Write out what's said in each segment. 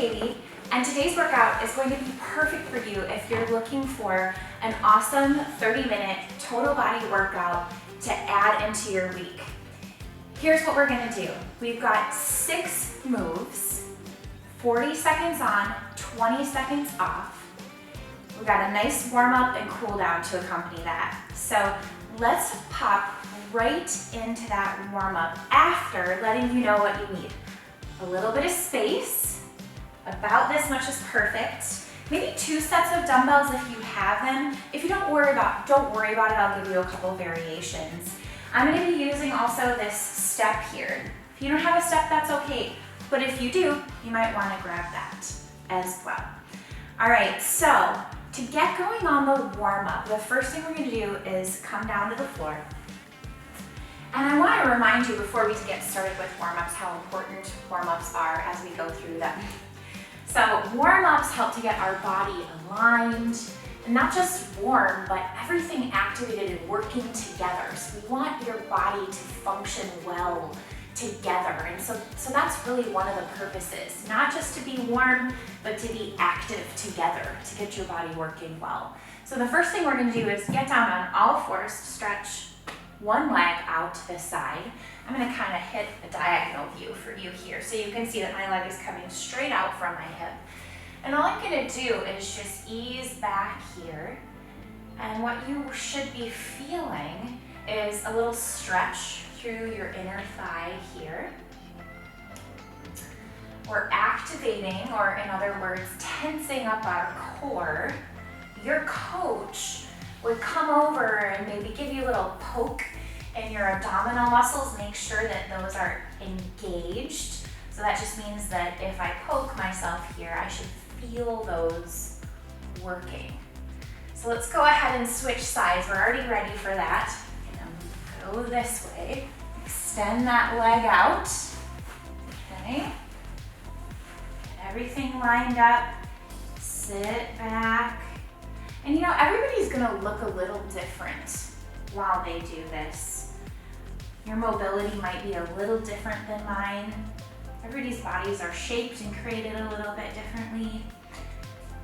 Katie, and today's workout is going to be perfect for you if you're looking for an awesome 30-minute total body workout to add into your week. Here's what we're gonna do. We've got 6 moves, 40 seconds on, 20 seconds off. We've got a nice warm up and cool down to accompany that. So let's pop right into that warm up after letting you know what you need. A little bit of space, about this much is perfect. Maybe 2 sets of dumbbells if you have them. If you don't worry about it, I'll give you a couple variations. I'm gonna be using also this step here. If you don't have a step, that's okay. But if you do, you might wanna grab that as well. All right, so to get going on the warm up, the first thing we're gonna do is come down to the floor. And I want to remind you before we get started with warm-ups how important warm-ups are as we go through them. So warm-ups help to get our body aligned, and not just warm, but everything activated and working together. So we want your body to function well together. And so that's really one of the purposes, not just to be warm, but to be active together to get your body working well. So the first thing we're going to do is get down on all fours, stretch one leg out to the side. I'm going to kind of hit a diagonal view for you here so you can see that my leg is coming straight out from my hip. And all I'm going to do is just ease back here. And what you should be feeling is a little stretch through your inner thigh here. We're activating, or in other words, tensing up our core. Your coach would come over and maybe give you a little poke in your abdominal muscles, make sure that those are engaged. So that just means that if I poke myself here, I should feel those working. So let's go ahead and switch sides. We're already ready for that. And go this way. Extend that leg out. Okay. Get everything lined up. Sit back. And you know, everybody's gonna look a little different while they do this. Your mobility might be a little different than mine. Everybody's bodies are shaped and created a little bit differently.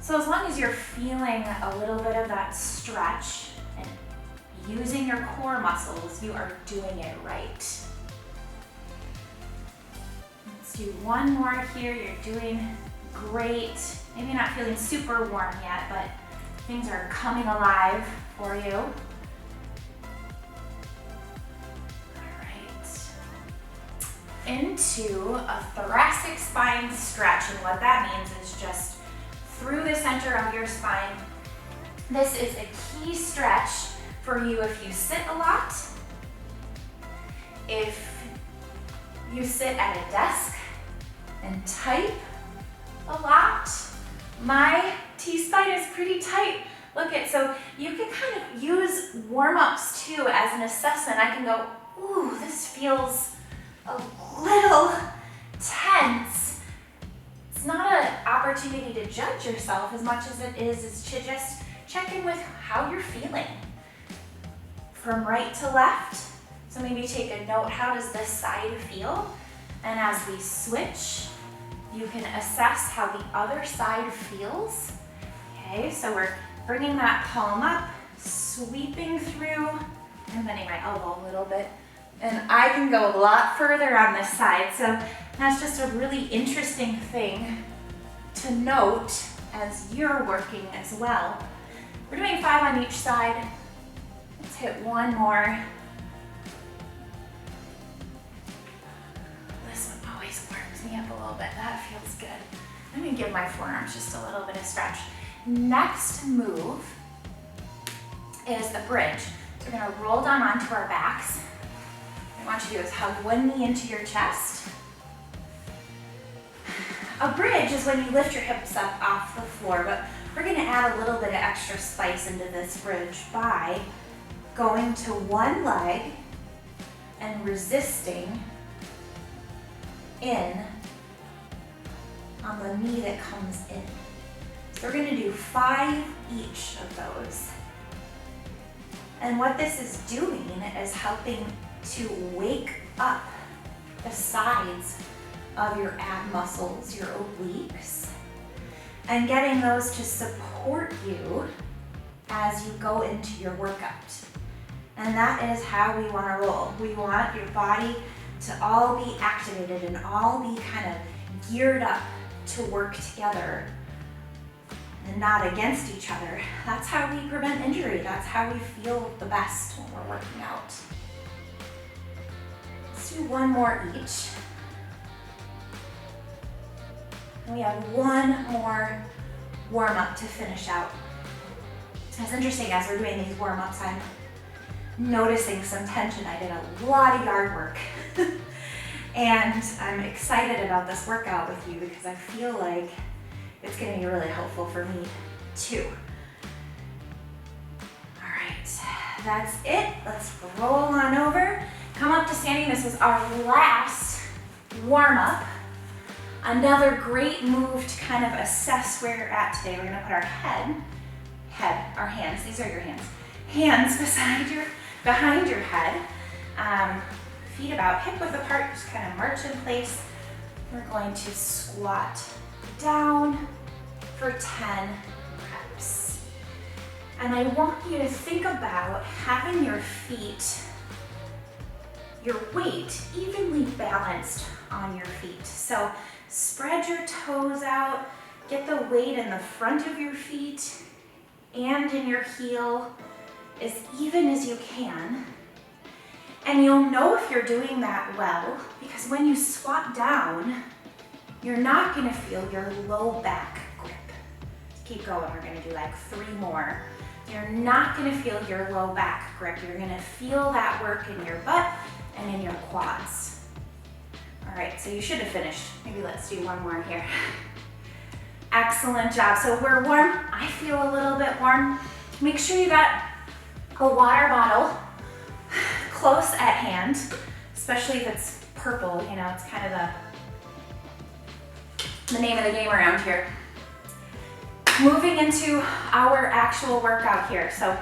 So as long as you're feeling a little bit of that stretch and using your core muscles, you are doing it right. Let's do one more here. You're doing great. Maybe not feeling super warm yet, but things are coming alive for you. All right. Into a thoracic spine stretch. And what that means is just through the center of your spine. This is a key stretch for you if you sit a lot, if you sit at a desk and type a lot. My T-spine is pretty tight. Look at, so you can kind of use warm-ups too as an assessment. I can go, ooh, this feels a little tense. It's not an opportunity to judge yourself as much as it is to just check in with how you're feeling. From right to left, so maybe take a note, how does this side feel? And as we switch, you can assess how the other side feels. Okay, so we're bringing that palm up, sweeping through, and bending my elbow a little bit. And I can go a lot further on this side, so that's just a really interesting thing to note as you're working as well. We're doing 5 on each side. Let's hit one more. This one always warms me up a little bit. That feels good. I'm gonna give my forearms just a little bit of stretch. Next move is a bridge. So we're gonna roll down onto our backs. What I want you to do is hug one knee into your chest. A bridge is when you lift your hips up off the floor, but we're gonna add a little bit of extra spice into this bridge by going to one leg and resisting in on the knee that comes in. So we're gonna do 5 each of those. And what this is doing is helping to wake up the sides of your ab muscles, your obliques, and getting those to support you as you go into your workout. And that is how we want to roll. We want your body to all be activated and all be kind of geared up to work together and not against each other. That's how we prevent injury. That's how we feel the best when we're working out. Let's do one more each. And we have one more warm-up to finish out. It's interesting, as we're doing these warm-ups, I'm noticing some tension. I did a lot of yard work. And I'm excited about this workout with you because I feel like it's going to be really helpful for me too. All right, that's it. Let's roll on over. Come up to standing. This is our last warm-up. Another great move to kind of assess where you're at today. We're going to put our our hands, these are your hands behind your head. Feet about hip width apart, just kind of march in place. We're going to squat down for 10 reps. And I want you to think about having your feet, your weight evenly balanced on your feet. So spread your toes out, get the weight in the front of your feet and in your heel as even as you can. And you'll know if you're doing that well, because when you squat down, you're not gonna feel your low back grip. Keep going, we're gonna do like 3 more. You're not gonna feel your low back grip. You're gonna feel that work in your butt and in your quads. All right, so you should have finished. Maybe let's do one more here. Excellent job. So we're warm. I feel a little bit warm. Make sure you got a water bottle close at hand, especially if it's purple, you know, it's kind of the name of the game around here. Moving into our actual workout here. So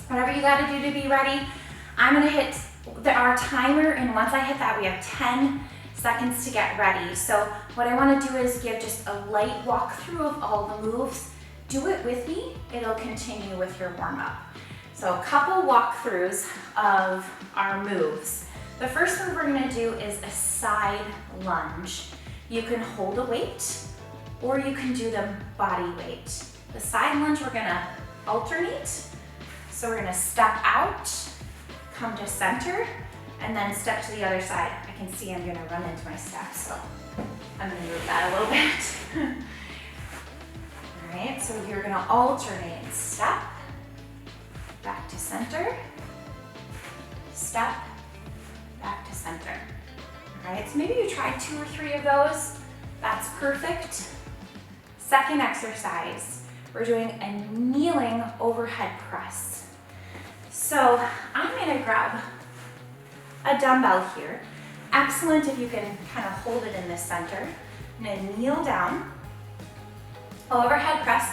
whatever you gotta do to be ready, I'm gonna hit our timer, and once I hit that, we have 10 seconds to get ready. So what I wanna do is give just a light walkthrough of all the moves. Do it with me, it'll continue with your warm-up. So a couple walkthroughs of our moves. The first move we're gonna do is a side lunge. You can hold a weight, or you can do the body weight. The side lunge, we're gonna alternate. So we're gonna step out, come to center, and then step to the other side. I can see I'm gonna run into my step, so I'm gonna move that a little bit. All right, so you're gonna alternate. Step, back to center, step, back to center. All right, so maybe you try 2 or 3 of those. That's perfect. Second exercise, we're doing a kneeling overhead press. So I'm gonna grab a dumbbell here. Excellent if you can kind of hold it in the center. I'm gonna kneel down, overhead press.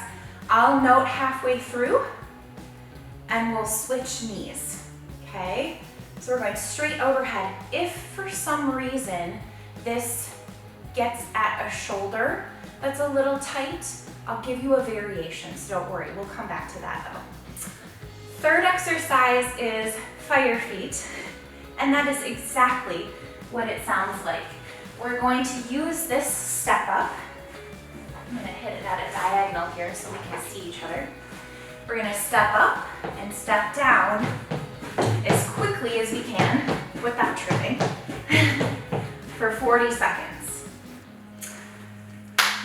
I'll note halfway through, and we'll switch knees, okay? So we're going straight overhead. If for some reason this gets at a shoulder that's a little tight, I'll give you a variation, so don't worry, we'll come back to that though. Third exercise is fire feet, and that is exactly what it sounds like. We're going to use this step up. I'm gonna hit it at a diagonal here so we can see each other. We're gonna step up and step down as quickly as we can without tripping for 40 seconds.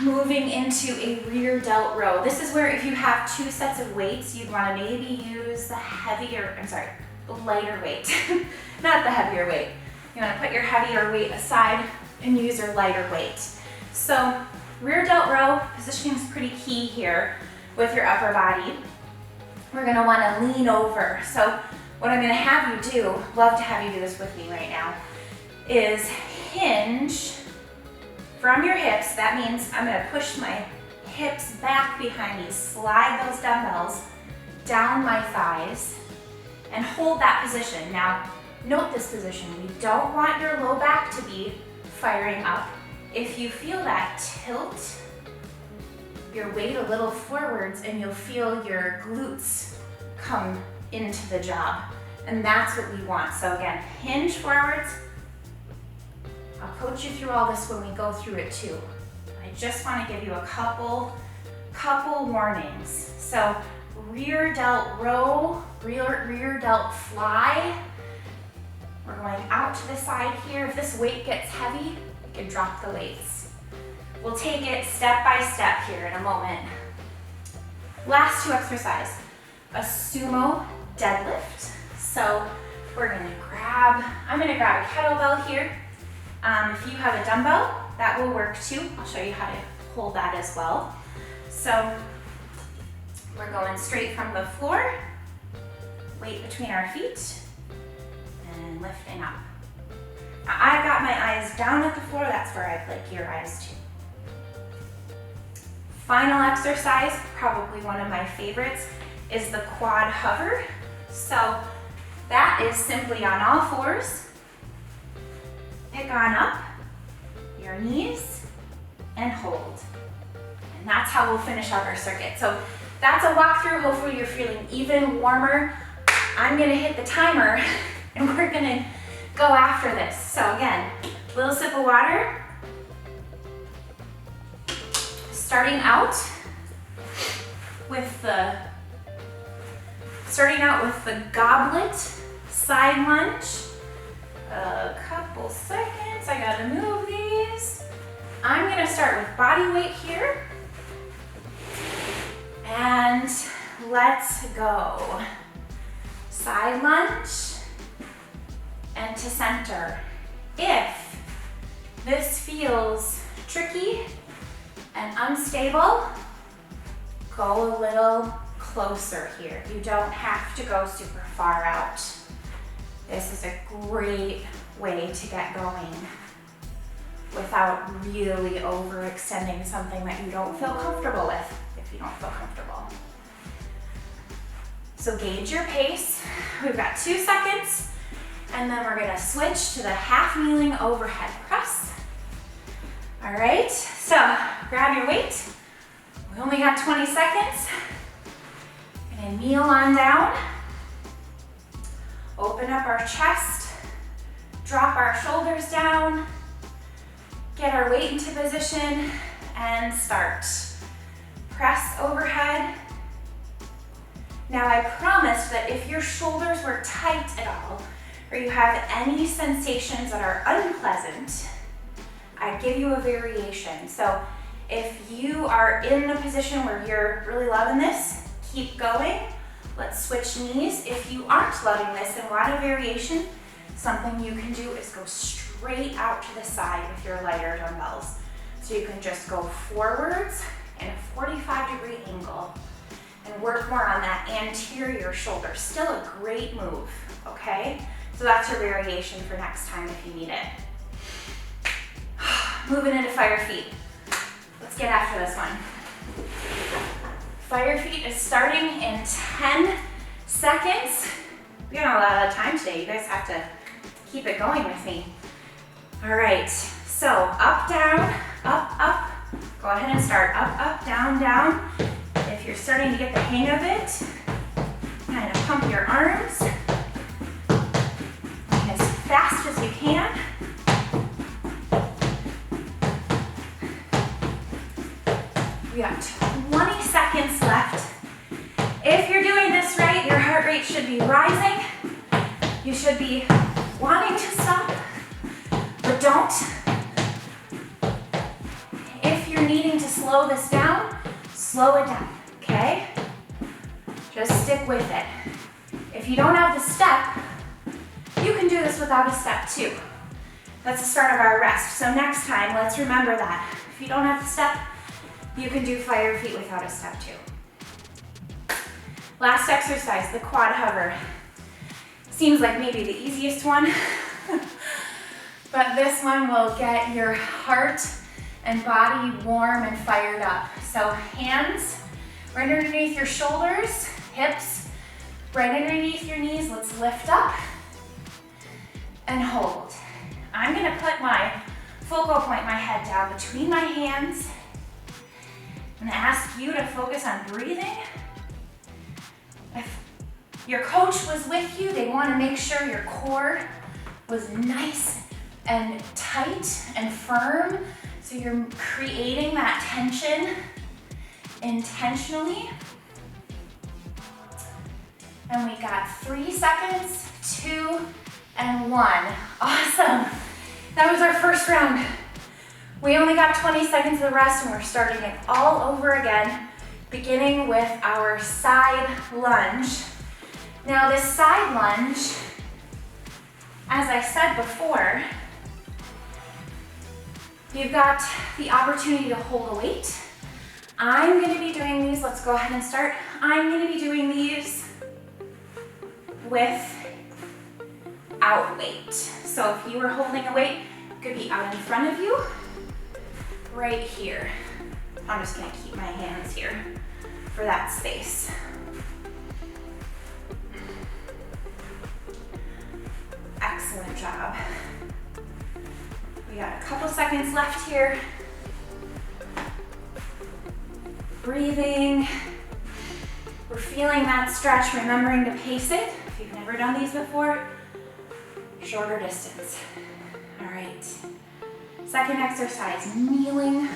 Moving into a rear delt row. This is where if you have 2 sets of weights, you'd wanna maybe use the lighter weight, not the heavier weight. You wanna put your heavier weight aside and use your lighter weight. So rear delt row, positioning is pretty key here with your upper body. We're gonna wanna lean over. So what I'm gonna have you do, love to have you do this with me right now, is hinge from your hips. That means I'm gonna push my hips back behind me, slide those dumbbells down my thighs, and hold that position. Now, note this position. We don't want your low back to be firing up. if you feel that tilt your weight a little forwards, and you'll feel your glutes come into the job. And that's what we want. So again, hinge forwards. I'll coach you through all this when we go through it too. I just want to give you a couple warnings. So rear delt row, rear delt fly. We're going out to the side here. If this weight gets heavy, you can drop the weights. We'll take it step by step here in a moment. Last two exercises, a sumo deadlift. So I'm gonna grab a kettlebell here. If you have a dumbbell, that will work too. I'll show you how to hold that as well. So we're going straight from the floor, weight between our feet, and lifting up. Now, I've got my eyes down at the floor. That's where I'd like your eyes too. Final exercise, probably one of my favorites, is the quad hover. So that is simply on all fours. Pick on up your knees and hold. And that's how we'll finish out our circuit. So that's a walkthrough. Hopefully you're feeling even warmer. I'm gonna hit the timer and we're gonna go after this. So again, little sip of water. Starting out with the goblet side lunge. A couple seconds, I gotta move these. I'm gonna start with body weight here. And let's go. Side lunge and to center. If this feels tricky and unstable, go a little closer here. You don't have to go super far out. This is a great way to get going without really overextending something that you don't feel comfortable with, if you don't feel comfortable. So gauge your pace. We've got 2 seconds, and then we're gonna switch to the half kneeling overhead press. All right, so grab your weight. We only got 20 seconds. And kneel on down. Open up our chest. Drop our shoulders down. Get our weight into position and start. Press overhead. Now I promised that if your shoulders were tight at all, or you have any sensations that are unpleasant, I'd give you a variation. So if you are in a position where you're really loving this, keep going. Let's switch knees. If you aren't loving this and want a variation, something you can do is go straight out to the side with your lighter dumbbells. So you can just go forwards in a 45-degree angle and work more on that anterior shoulder. Still a great move, okay? So that's your variation for next time if you need it. Moving into fire feet. Let's get after this one. Fire feet is starting in 10 seconds. We don't have a lot of time today. You guys have to keep it going with me. All right, so up, down, up. Go ahead and start up, down, down. If you're starting to get the hang of it, kind of pump your arms as fast as you can. We got 20 seconds left. If you're doing this right, your heart rate should be rising. You should be wanting to stop, but don't. If you're needing to slow this down, slow it down, okay? Just stick with it. If you don't have the step, you can do this without a step too. That's the start of our rest. So next time, let's remember that. If you don't have the step, you can do fire feet without a step too. Last exercise, the quad hover. Seems like maybe the easiest one, but this one will get your heart and body warm and fired up. So hands right underneath your shoulders, hips right underneath your knees. Let's lift up and hold. I'm gonna put my focal point my head down between my hands. I'm gonna ask you to focus on breathing. If your coach was with you, they wanna make sure your core was nice and tight and firm. So you're creating that tension intentionally. And we got 3 seconds, 2, and 1. Awesome. That was our first round. We only got 20 seconds of rest and we're starting it all over again, beginning with our side lunge. Now this side lunge, as I said before, you've got the opportunity to hold a weight. I'm gonna be doing these, let's go ahead and start. I'm gonna be doing these without weight. So if you were holding a weight, it could be out in front of you, right here. I'm just gonna keep my hands here for that space. Excellent job. We got a couple seconds left here. Breathing. We're feeling that stretch, remembering to pace it. If you've never done these before, shorter distance. All right. Second exercise, kneeling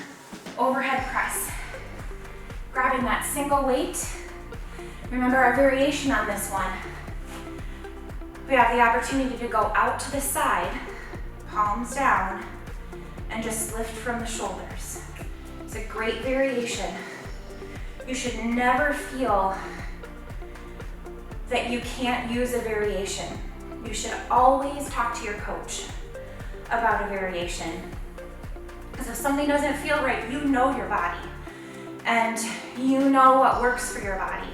overhead press. Grabbing that single weight. Remember our variation on this one. We have the opportunity to go out to the side, palms down, and just lift from the shoulders. It's a great variation. You should never feel that you can't use a variation. You should always talk to your coach about a variation. Because if something doesn't feel right, you know your body and you know what works for your body.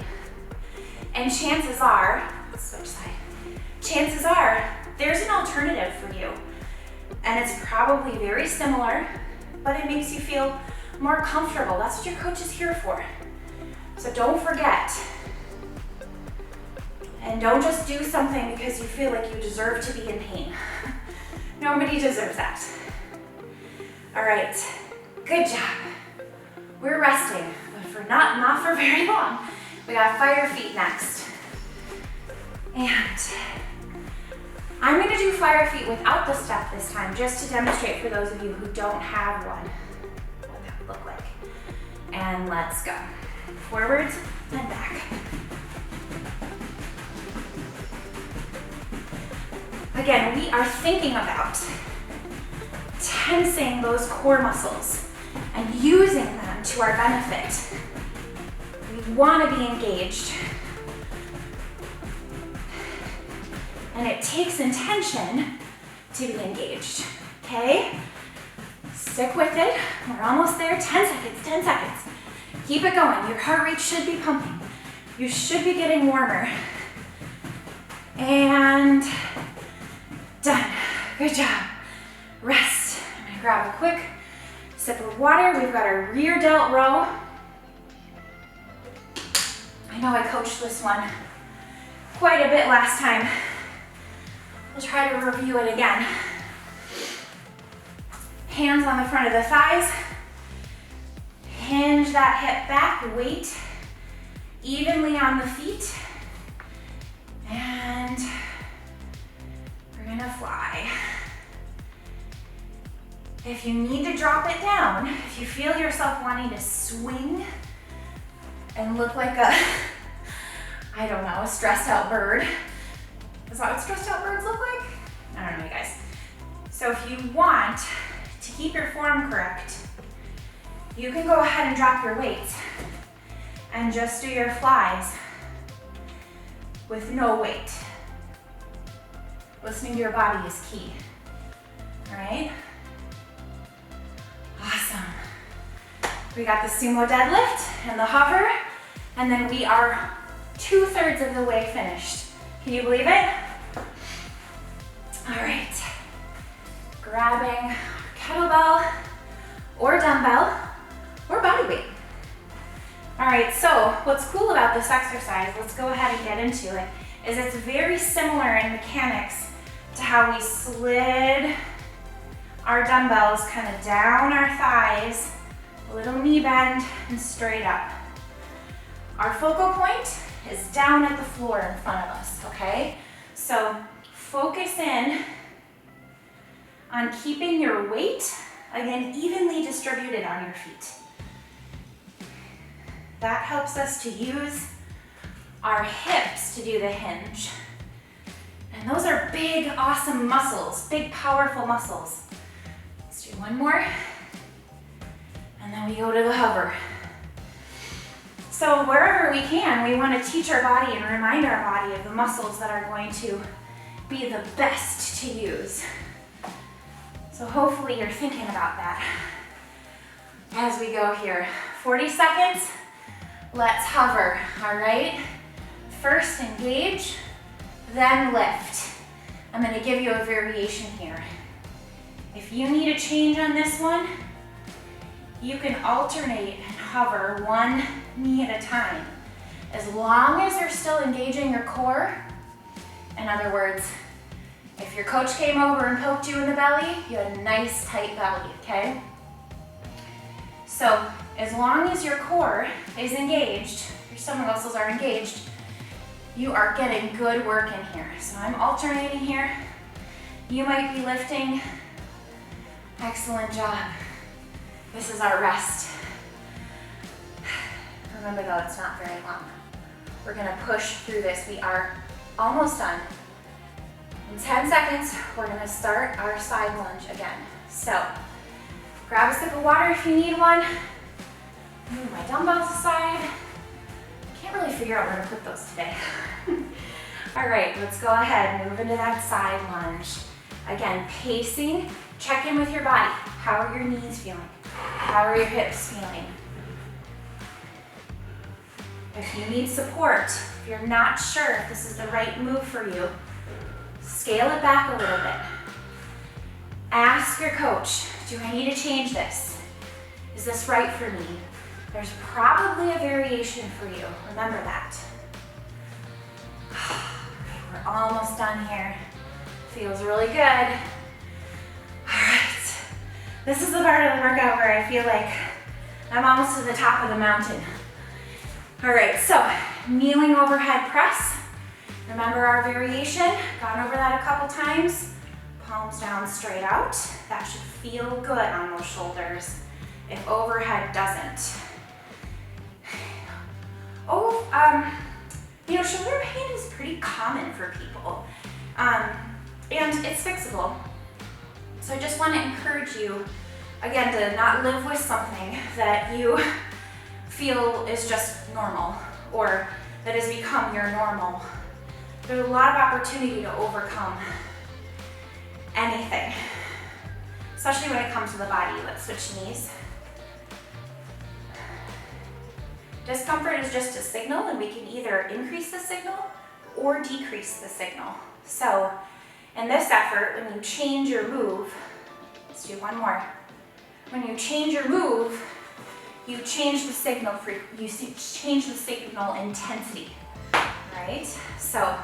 And chances are, let's switch side, chances are there's an alternative for you. And it's probably very similar, but it makes you feel more comfortable. That's what your coach is here for. So don't forget. And don't just do something because you feel like you deserve to be in pain. Nobody deserves that. All right, good job. We're resting, but for not for very long. We got fire feet next. And I'm gonna do fire feet without the step this time, just to demonstrate for those of you who don't have one, what that would look like. And let's go. Forwards and back. Again, we are thinking about tensing those core muscles and using them to our benefit. We want to be engaged. And it takes intention to be engaged, okay? Stick with it. We're almost there. 10 seconds, 10 seconds. Keep it going. Your heart rate should be pumping. You should be getting warmer. And done. Good job. Rest. I'm gonna grab a quick sip of water. We've got our rear delt row. I know I coached this one quite a bit last time. We'll try to review it again. Hands on the front of the thighs. Hinge that hip back, weight evenly on the feet. And we're gonna fly. If you need to drop it down, if you feel yourself wanting to swing and look like a, I don't know, a stressed out bird. Is that what stressed out birds look like? I don't know, you guys. So if you want to keep your form correct, you can go ahead and drop your weights and just do your flies with no weight. Listening to your body is key, all right? Awesome. We got the sumo deadlift and the hover, and then we are 2/3 of the way finished. Can you believe it? All right. Grabbing kettlebell or dumbbell or body weight. All right, so what's cool about this exercise, let's go ahead and get into it, is it's very similar in mechanics to how we slid our dumbbells kind of down our thighs, a little knee bend and straight up. Our focal point is down at the floor in front of us, okay? So focus in on keeping your weight, again, evenly distributed on your feet. That helps us to use our hips to do the hinge. And those are big, awesome muscles, big, powerful muscles. Let's do one more. And then we go to the hover. So wherever we can, we want to teach our body and remind our body of the muscles that are going to be the best to use. So hopefully you're thinking about that as we go here. 40 seconds, let's hover, all right? First engage, then lift. I'm gonna give you a variation here. If you need a change on this one, you can alternate and hover one knee at a time. As long as you're still engaging your core, in other words, if your coach came over and poked you in the belly, you had a nice tight belly, okay? So as long as your core is engaged, your stomach muscles are engaged, you are getting good work in here. So I'm alternating here. You might be lifting. Excellent job. This is our rest. Remember though, it's not very long. We're gonna push through this. We are almost done. In 10 seconds, we're gonna start our side lunge again. So, grab a sip of water if you need one. Move my dumbbells aside. Can't really figure out where to put those today. All right, let's go ahead, move into that side lunge. Again, pacing, check in with your body. How are your knees feeling? How are your hips feeling? If you need support, if you're not sure if this is the right move for you, scale it back a little bit. Ask your coach, do I need to change this? Is this right for me? There's probably a variation for you. Remember that. We're almost done here. Feels really good. All right. This is the part of the workout where I feel like I'm almost to the top of the mountain. All right, so kneeling overhead press. Remember our variation? Gone over that a couple times. Palms down, straight out. That should feel good on those shoulders if overhead doesn't. Oh, shoulder pain is pretty common for people, and it's fixable. So I just want to encourage you, again, to not live with something that you feel is just normal or that has become your normal. There's a lot of opportunity to overcome anything, especially when it comes to the body. Let's switch knees. Discomfort is just a signal, and we can either increase the signal or decrease the signal. So in this effort, when you change your move, let's do one more. When you change your move, you change the signal intensity, right? So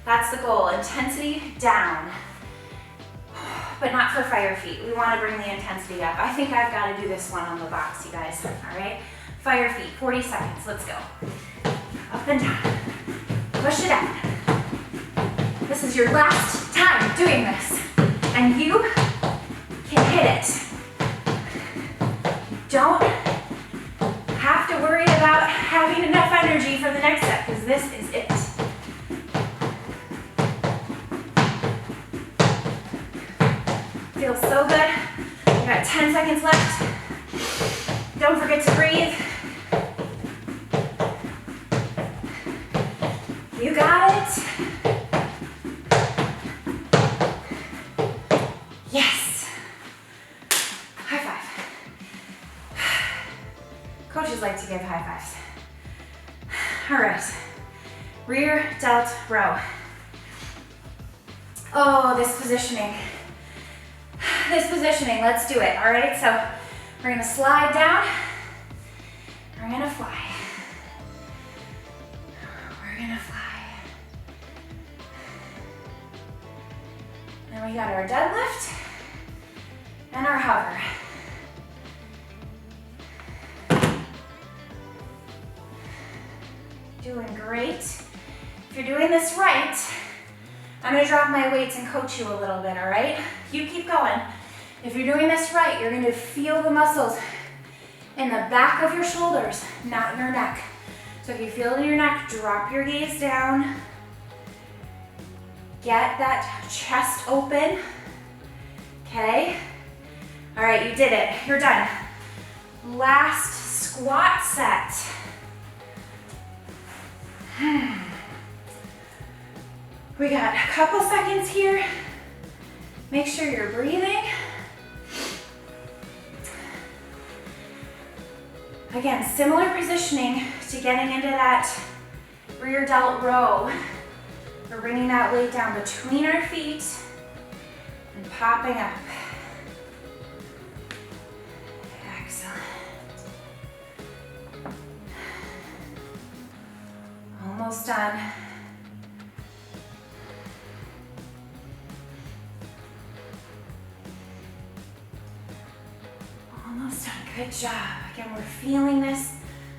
that's the goal, intensity down, but not for fire feet. We want to bring the intensity up. I think I've got to do this one on the box, you guys, all right? Fire feet, 40 seconds, let's go. Up and down, push it out. This is your last time doing this, and you can hit it. Don't have to worry about having enough energy for the next set, because this is it. Feels so good. We got 10 seconds left. Don't forget to breathe. You got it. Yes. High five. Coaches like to give high fives. All right. Rear delt row. Oh, this positioning. Let's do it. All right, so we're gonna slide down. We're gonna fly. We're gonna fly. Then we got our deadlift doing this right, I'm gonna drop my weights and coach you a little bit, all right? You keep going. If you're doing this right, you're gonna feel the muscles in the back of your shoulders, not your neck. So if you feel it in your neck, drop your gaze down. Get that chest open, okay? All right, you did it, you're done. Last squat set. We got a couple seconds here. Make sure you're breathing. Again, similar positioning to getting into that rear delt row. We're bringing that weight down between our feet and popping up. Excellent. Almost done. Almost done. Good job. Again, we're feeling this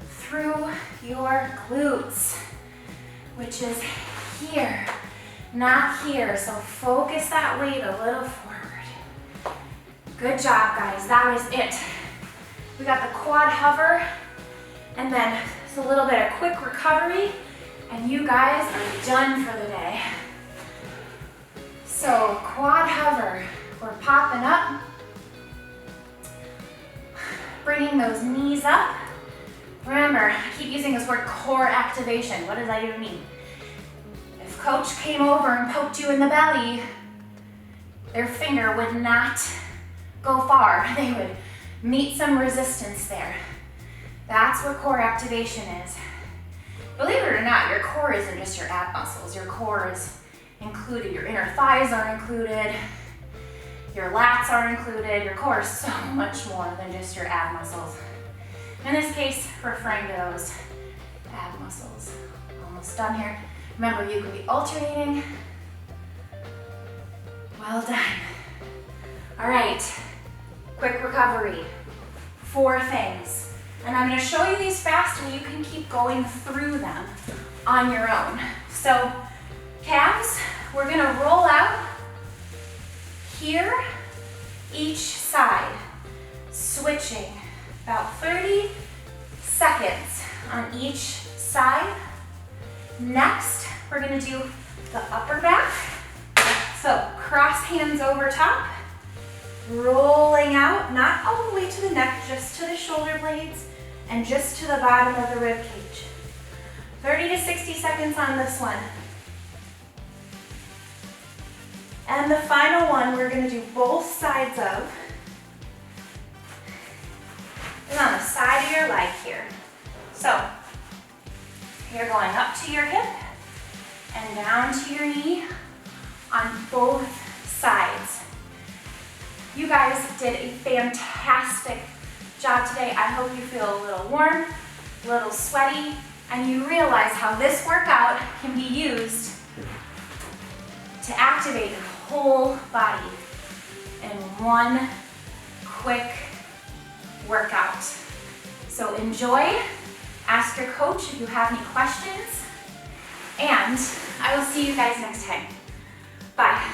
through your glutes, which is here, not here. So focus that weight a little forward. Good job, guys. That was it. We got the quad hover, and then it's a little bit of quick recovery, and you guys are done for the day. So quad hover, we're popping up, bringing those knees up. Remember, I keep using this word core activation. What does that even mean? If coach came over and poked you in the belly, their finger would not go far. They would meet some resistance there. That's what core activation is. Believe it or not, your core isn't just your ab muscles. Your core is included. Your inner thighs are included. Your lats are included. Your core is so much more than just your ab muscles. In this case, referring to those ab muscles. Almost done here. Remember, you can be alternating. Well done. All right, quick recovery. 4 things. And I'm gonna show you these fast and you can keep going through them on your own. So calves, we're gonna roll out here, each side, switching about 30 seconds on each side. Next, we're gonna do the upper back. So cross hands over top, rolling out, not all the way to the neck, just to the shoulder blades and just to the bottom of the rib cage. 30 to 60 seconds on this one. And the final one we're gonna do both sides of is on the side of your leg here. So you're going up to your hip and down to your knee on both sides. You guys did a fantastic job today. I hope you feel a little warm, a little sweaty, and you realize how this workout can be used to activate your whole body in one quick workout. So enjoy, ask your coach if you have any questions, and I will see you guys next time. Bye.